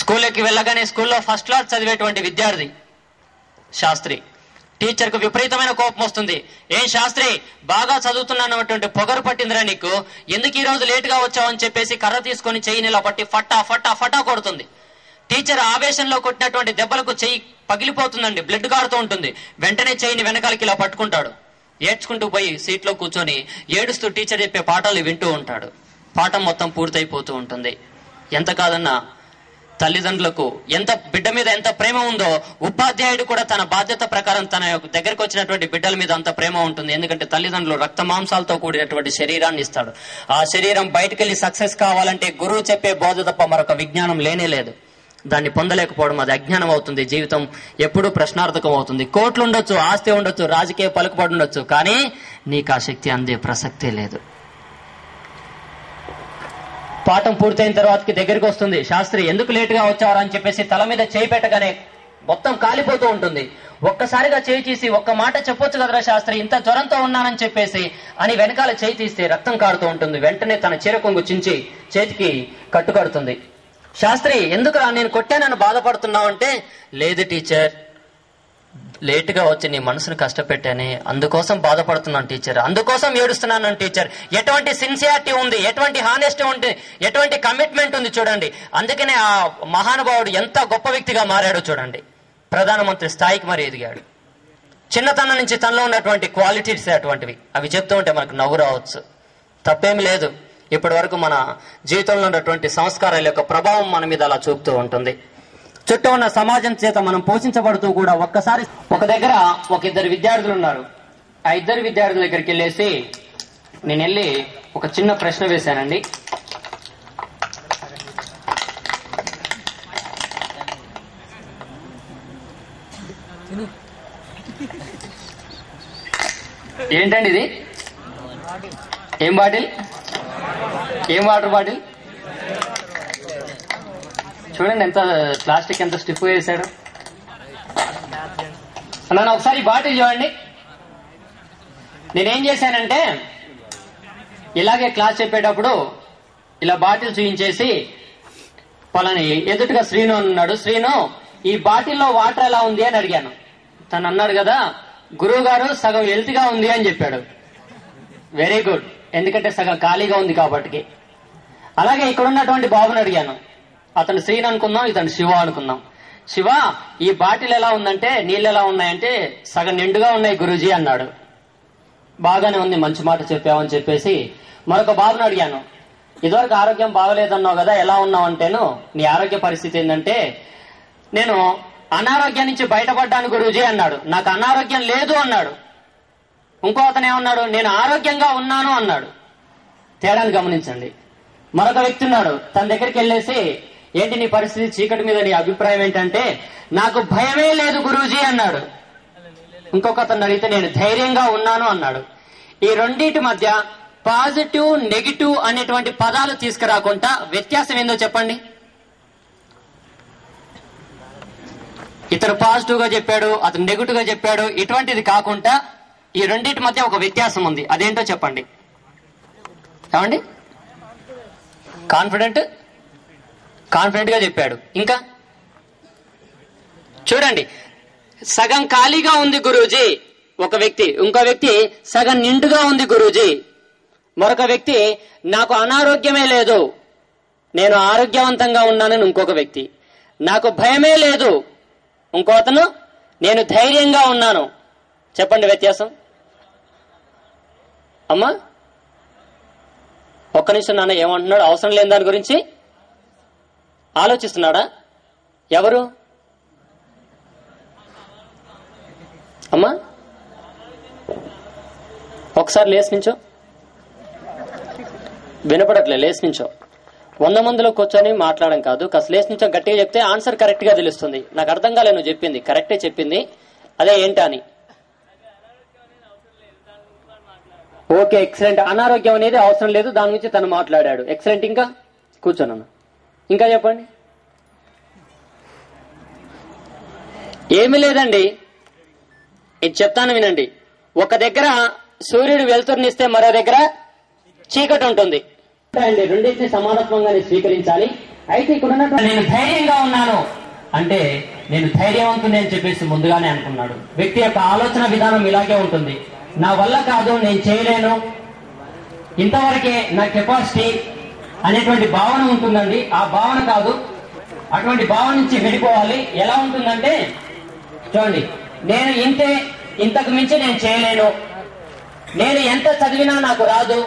స్కూల్లోకి వెళ్ళగానే స్కూల్లో first class చదివేటువంటి విద్యార్థి శాస్త్రి. టీచర్కు విపరీతమైన కోపం వస్తుంది. ఏం శాస్త్రి, బాగా చదువుతున్నానటువంటి పొగరు పట్టిందిరా నీకు, ఎందుకు ఈ రోజు లేటుగా వచ్చావని చెప్పేసి కర్ర తీసుకొని చెయ్యిని ఇలా పట్టి ఫటా ఫటా ఫటా కొడుతుంది. టీచర్ ఆవేశంలో కొట్టినటువంటి దెబ్బలకు చెయ్యి పగిలిపోతుందండి, బ్లడ్ కారుతూ ఉంటుంది. వెంటనే చెయ్యిని వెనకాలకి ఇలా పట్టుకుంటాడు. ఏడ్చుకుంటూ పోయి సీట్లో కూర్చొని ఏడుస్తూ టీచర్ చెప్పే పాఠాలు వింటూ ఉంటాడు. పాఠం మొత్తం పూర్తయిపోతూ ఉంటుంది. ఎంత కాదన్నా తల్లిదండ్రులకు ఎంత బిడ్డ మీద ఎంత ప్రేమ ఉందో, ఉపాధ్యాయుడు కూడా తన బాధ్యత ప్రకారం తన దగ్గరకు వచ్చినటువంటి బిడ్డల మీద అంత ప్రేమ ఉంటుంది. ఎందుకంటే తల్లిదండ్రులు రక్త మాంసాలతో కూడినటువంటి శరీరాన్ని ఇస్తాడు. ఆ శరీరం బయటకెళ్లి సక్సెస్ కావాలంటే గురువు చెప్పే బోధ తప్ప మరొక విజ్ఞానం లేనే లేదు. దాన్ని పొందలేకపోవడం అది అజ్ఞానం అవుతుంది. జీవితం ఎప్పుడూ ప్రశ్నార్థకం అవుతుంది. కోట్లు ఉండొచ్చు, ఆస్తి ఉండొచ్చు, రాజకీయ పలుకుబడి ఉండొచ్చు, కానీ నీకు ఆ శక్తి అందే ప్రసక్తే లేదు. పాఠం పూర్తయిన తర్వాతకి దగ్గరికి వస్తుంది. శాస్త్రి, ఎందుకు లేటుగా వచ్చావరా అని చెప్పేసి తల మీద చేయి పెట్టగానే మొత్తం కాలిపోతూ ఉంటుంది. ఒక్కసారిగా చేయి తీసి ఒక్క మాట చెప్పొచ్చు కదరా శాస్త్రి, ఇంత జ్వరంతో ఉన్నానని చెప్పేసి అని వెనకాల చేయి తీస్తే రక్తం కారుతూ ఉంటుంది. వెంటనే తన చీర కొంగు చించి చేతికి కట్టుకడుతుంది. శాస్త్రి, ఎందుకురా నేను కొట్టానని బాధపడుతున్నావు అంటే, లేదు టీచర్, లేటుగా వచ్చి నీ మనసును కష్టపెట్టానే, అందుకోసం బాధపడుతున్నాను టీచర్, అందుకోసం ఏడుస్తున్నాను టీచర్. ఎటువంటి సిన్సియారిటీ ఉంది, ఎటువంటి హానెస్టీ ఉంది, ఎటువంటి కమిట్మెంట్ ఉంది చూడండి. అందుకనే ఆ మహానుభావుడు ఎంత గొప్ప వ్యక్తిగా మారాడో చూడండి. ప్రధానమంత్రి స్థాయికి మరి ఎదిగాడు. చిన్నతనం నుంచి తనలో ఉన్నటువంటి క్వాలిటీస్ అటువంటివి, అవి చెప్తూ ఉంటే మనకు నవ్వు రావచ్చు, తప్పేమి లేదు. ఇప్పటి వరకు మన జీవితంలో ఉన్నటువంటి సంస్కారాల యొక్క ప్రభావం మన మీద అలా చూపుతూ ఉంటుంది. చుట్టూ ఉన్న సమాజం చేత మనం పోషించబడుతూ కూడా ఒక్కసారి ఒక దగ్గర ఒక ఇద్దరు విద్యార్థులు ఉన్నారు. ఆ ఇద్దరు విద్యార్థుల దగ్గరికి వెళ్ళేసి నేను వెళ్ళి ఒక చిన్న ప్రశ్న వేశానండి. ఏంటండి ఇది? ఏం బాటిల్? ఏం వాటర్ బాటిల్? చూడండి ఎంత ప్లాస్టిక్ ఎంత స్టిఫ్ వేసాడు. నన్ను ఒకసారి బాటిల్ చూడండి. నేనేం చేశానంటే ఇలాగే క్లాస్ చెప్పేటప్పుడు ఇలా బాటిల్ చూయించేసి పలాని ఎదుటిగా శ్రీను అన్నాడు. శ్రీను, ఈ బాటిల్లో వాటర్ ఎలా ఉంది అని అడిగాను. తను అన్నాడు కదా, గురువు గారు సగం హెల్తీగా ఉంది అని చెప్పాడు. వెరీ గుడ్, ఎందుకంటే సగం ఖాళీగా ఉంది కాబట్టి. అలాగే ఇక్కడ ఉన్నటువంటి బాబుని అడిగాను. అతను శ్రీని అనుకుందాం, ఇతను శివ అనుకుందాం. శివ, ఈ బాటిల్ ఎలా ఉందంటే నీళ్ళు ఎలా ఉన్నాయంటే సగం నిండుగా ఉన్నాయి గురూజీ అన్నాడు. బాగానే ఉంది, మంచి మాట చెప్పావని చెప్పేసి మరొక బాబుని అడిగాను. ఇదివరకు ఆరోగ్యం బాగలేదన్నావు కదా, ఎలా ఉన్నావు అంటేను నీ ఆరోగ్య పరిస్థితి ఏంటంటే నేను అనారోగ్యం నుంచి బయటపడ్డాను గురూజీ అన్నాడు. నాకు అనారోగ్యం లేదు అన్నాడు. ఇంకో అతను ఏమన్నాడు, నేను ఆరోగ్యంగా ఉన్నాను అన్నాడు. తేడాను గమనించండి. మరొక వ్యక్తి ఉన్నాడు. తన దగ్గరికి వెళ్ళేసి, ఏంటి నీ పరిస్థితి, చీకటి మీద నీ అభిప్రాయం ఏంటంటే నాకు భయమే లేదు గురూజీ అన్నాడు. ఇంకొక అతను అడిగితే నేను ధైర్యంగా ఉన్నాను అన్నాడు. ఈ రెండింటి మధ్య పాజిటివ్ నెగిటివ్ అనేటువంటి పదాలు తీసుకురాకుండా వ్యత్యాసం ఏందో చెప్పండి. ఇతను పాజిటివ్ గా చెప్పాడు, అతను నెగిటివ్ గా చెప్పాడు, ఇటువంటిది కాకుండా ఈ రెండింటి మధ్య ఒక వ్యత్యాసం ఉంది. అదేంటో చెప్పండి. ఏమండి? కాన్ఫిడెంట్ గా చెప్పాడు. ఇంకా చూడండి, సగం ఖాళీగా ఉంది గురూజీ ఒక వ్యక్తి, ఇంకో వ్యక్తి సగం నిండుగా ఉంది గురూజీ, మరొక వ్యక్తి నాకు అనారోగ్యమే లేదు, నేను ఆరోగ్యవంతంగా ఉన్నానని ఇంకొక వ్యక్తి, నాకు భయమే లేదు ఇంకో అతను, నేను ధైర్యంగా ఉన్నాను. చెప్పండి వ్యత్యాసం. అమ్మా ఒక్క నిమిషం, నాన్న ఏమంటున్నాడు? అవసరం లేని దాని గురించి ఆలోచిస్తున్నాడా? ఎవరు? అమ్మా ఒకసారి లేచి నించో. వినపడట్లే, లేచి నించో. 100 మందిలో కూర్చొని మాట్లాడడం కాదు, కాస్త లేచి నించో. గట్టిగా చెప్తే ఆన్సర్ కరెక్ట్ గా తెలుస్తుంది. నాకు అర్థం కాలేదు, నువ్వు చెప్పింది కరెక్టే చెప్పింది, అదే ఏంటా అని. Okay, excellent. అనారోగ్యం అనేది అవసరం లేదు, దాని గురించి తను మాట్లాడాడు. ఎక్సలెంట్. ఇంకా కూర్చోనన్నా. ఇంకా చెప్పండి. ఏమీ లేదండి, ఇది చెప్తాను వినండి. ఒక దగ్గర సూర్యుడు వెలుతురునిస్తే మరో దగ్గర చీకటి ఉంటుంది. రెండింటిని సమానత్వంగానే స్వీకరించాలి. అయితే ఇక్కడ ఉన్నటువంటి నేను ధైర్యంగా ఉన్నాను అంటే నేను ధైర్యవంతుని అని చెప్పేసి ముందుగానే అనుకున్నాడు. వ్యక్తి యొక్క ఆలోచన విధానం ఇలాగే ఉంటుంది. నా వల్ల కాదు, నేను చేయలేను, ఇంతవరకే నా కెపాసిటీ అనేటువంటి భావన ఉంటుందండి. ఆ భావన కాదు, అటువంటి భావన నుంచి విడిపోవాలి. ఎలా ఉంటుందంటే చూడండి, నేను ఇంతకు మించి నేను చేయలేను, నేను ఎంత చదివినా నాకు రాదు,